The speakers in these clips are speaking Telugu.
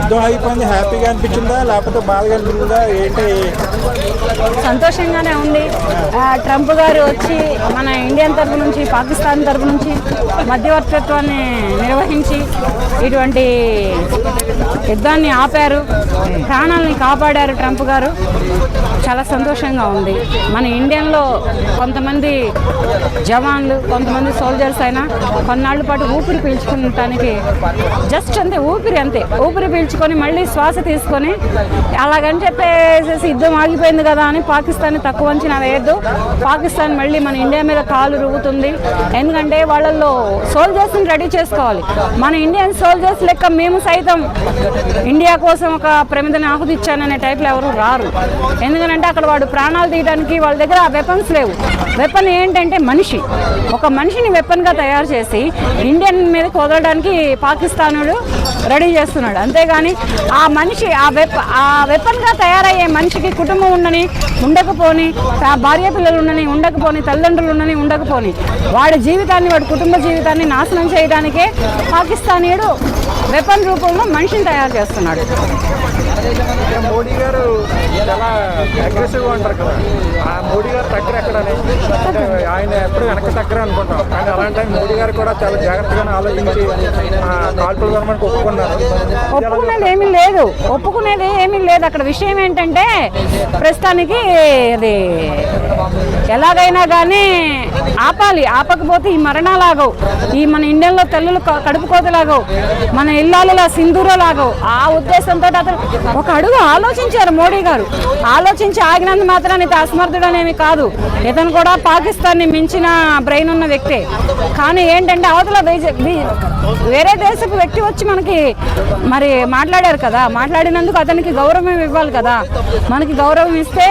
యుద్ధం అయిపోయింది హ్యాపీగా అనిపించిందా లేకపోతే బాధగా అనిపించిందా ఏంటి? సంతోషంగానే ఉంది. ట్రంప్ గారు వచ్చి మన ఇండియన్ తరపు నుంచి పాకిస్తాన్ తరపు నుంచి మధ్యవర్తిత్వాన్ని నిర్వహించి ఇటువంటి యుద్ధాన్ని ఆపారు, ప్రాణాలని కాపాడారు ట్రంప్ గారు. చాలా సంతోషంగా ఉంది. మన ఇండియన్లో కొంతమంది జవాన్లు కొంతమంది సోల్జర్స్ అయినా కొన్నాళ్ళ పాటు ఊపిరి పీల్చుకోవటానికి జస్ట్ అంతే ఊపిరి పీల్చుకొని మళ్ళీ శ్వాస తీసుకొని అలాగని చెప్పేసి యుద్ధం ఆగిపోయింది కదా అని పాకిస్తాన్ని తక్కువ అంచనా వేయద్దు. పాకిస్తాన్ మళ్ళీ మన ఇండియా మీద కాలు రువ్వుతుంది. ఎందుకంటే వాళ్ళల్లో సోల్జర్స్ని రెడీ చేసుకోవాలి. మన ఇండియన్ సోల్జర్స్ లెక్క మేము సైతం ఇండియా కోసం ఒక ప్రమిదని ఆహుతి ఇచ్చాననే టైప్లో ఎవరు రారు. ఎందుకంటే అక్కడ వాడు ప్రాణాలు తీయడానికి వాళ్ళ దగ్గర వెపన్స్ లేవు. వెపన్ ఏంటంటే మనిషి. ఒక మనిషిని వెపన్గా తయారు చేసి ఇండియన్ మీద వదలడానికి పాకిస్తానుడు రెడీ చేస్తున్నాడు. అంతేగాని ఆ మనిషి ఆ వెపన్గా తయారయ్యే మనిషికి కుటుంబం ఉండకపోని భార్య పిల్లలు ఉండకపోని తల్లిదండ్రులు ఉండకపోని వాడి జీవితాన్ని వాడి కుటుంబ జీవితాన్ని నాశనం చేయడానికే పాకిస్తానీయుడు వెపన్ రూపంలో మనిషిని తయారు చేస్తున్నాడు. మోడీ గారు చాలా అగ్రెసివ్గా ఉంటారు కదా, ఆ మోడీ గారు తగ్గర ఎక్కడని ఆయన ఎప్పుడు వెనక్కి తగ్గర అనుకుంటాం. కానీ అలాంటి టైం మోడీ గారు కూడా చాలా జాగ్రత్తగానే ఆలోచించి కాల్పుల గవర్నమెంట్ ఒప్పుకునేది ఏమీ లేదు. అక్కడ విషయం ఏంటంటే ప్రస్తుతానికి అది ఎలాగైనా కానీ ఆపకపోతే ఈ మరణాలాగవు, ఈ మన ఇండియన్లో తల్లులు కడుపు కోతలాగవు, మన ఇల్లాలలో సింధూరలాగవు. ఆ ఉద్దేశంతో అతను ఒక అడుగు ఆలోచించారు మోడీ గారు. ఆలోచించి ఆగినందు మాత్రాన్ని అసమర్థుడనేమి కాదు. ఇతను కూడా పాకిస్తాన్ని మించిన బ్రెయిన్ ఉన్న వ్యక్తే. కానీ ఏంటంటే అవతల వేరే దేశపు వ్యక్తి వచ్చి మనకి మరి మాట్లాడారు కదా, మాట్లాడినందుకు అతనికి గౌరవం ఇవ్వాలి కదా. మనకి గౌరవం ఇస్తే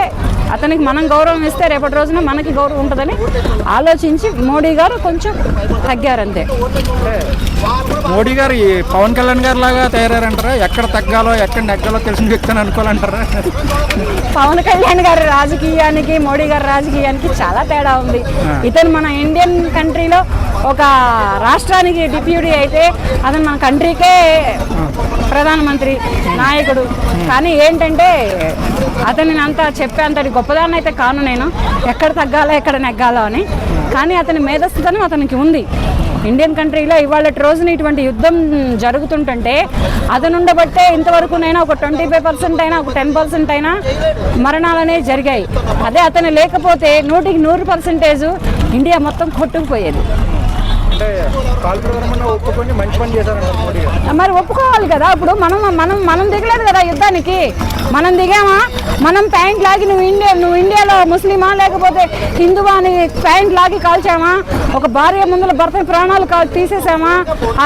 అతనికి మనం గౌరవం ఇస్తే రేపటి రోజున మనకి గౌరవం ఉంటుందని ఆలోచించి మోడీ గారు కొంచెం తగ్గారంతే. మోడీ గారు ఈ పవన్ కళ్యాణ్ గారు లాగా తయారంటారా? ఎక్కడ తగ్గాలో ఎక్కడ నెగ్గాలో తెలిసిన వ్యక్తి అని అనుకోవాలంటారా? పవన్ కళ్యాణ్ గారి రాజకీయానికి మోడీ గారి రాజకీయానికి చాలా తేడా ఉంది. ఇతను మన ఇండియన్ కంట్రీలో ఒక రాష్ట్రానికి డిప్యూటీ అయితే అతను మన కంట్రీకే ప్రధానమంత్రి నాయకుడు. కానీ ఏంటంటే అతనిని అంతా చెప్పేంతటి గొప్పదాన్ని అయితే కాను నేను, ఎక్కడ తగ్గాలో ఎక్కడ నెగ్గాలో అని. కానీ అతని మేధస్సుతనం అతనికి ఉంది. ఇండియన్ కంట్రీలో ఇవాళ రోజున ఇటువంటి యుద్ధం జరుగుతుంటే అతను ఉండబట్టే ఇంతవరకునైనా ఒక 25% అయినా ఒక 10% అయినా మరణాలు అనేవి జరిగాయి. అదే అతను లేకపోతే 100% ఇండియా మొత్తం కొట్టుకుపోయేది. మరి ఒప్పుకోవాలి కదా. ఇప్పుడు మనం దిగలేదు కదా యుద్ధానికి. మనం దిగామా? మనం ప్యాంట్ లాగి నువ్వు ఇండియాలో ముస్లిమా లేకపోతే హిందువా అని ప్యాంట్ లాగి కాల్చామా? ఒక భార్య ముందుల భర్త ప్రాణాలు తీసేసామా?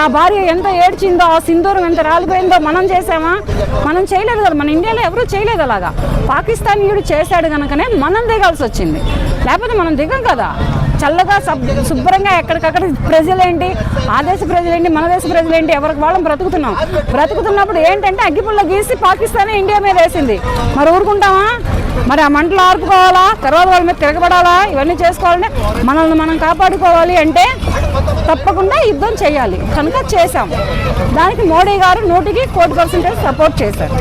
ఆ భార్య ఎంత ఏడ్చిందో, ఆ సింధూరం ఎంత రాలిపోయిందో మనం చేసామా? మనం చేయలేదు కదా. మన ఇండియాలో ఎవరూ చేయలేదు అలాగా. పాకిస్తానీయుడు చేశాడు కనుకనే మనం దిగాల్సి వచ్చింది. లేకపోతే మనం దిగం కదా. చల్లగా శుభ్రంగా ఎక్కడికక్కడ ప్రజలేంటి, ఆ దేశ ప్రజలేంటి, మన దేశ ప్రజలేంటి, ఎవరికి వాళ్ళం బ్రతుకుతున్నప్పుడు ఏంటంటే అగ్గిపుల్ల గీసి పాకిస్తానే ఇండియా మీద వేసింది. మరి ఊరుకుంటామా? మరి ఆ మంటలు ఆర్పుకోవాలా, తర్వాత వాళ్ళ మీద తిరగబడాలా, ఇవన్నీ చేసుకోవాలంటే మనల్ని మనం కాపాడుకోవాలి అంటే తప్పకుండా యుద్ధం చేయాలి. కనుక చేశాం. దానికి మోడీ గారు 100% సపోర్ట్ చేశారు.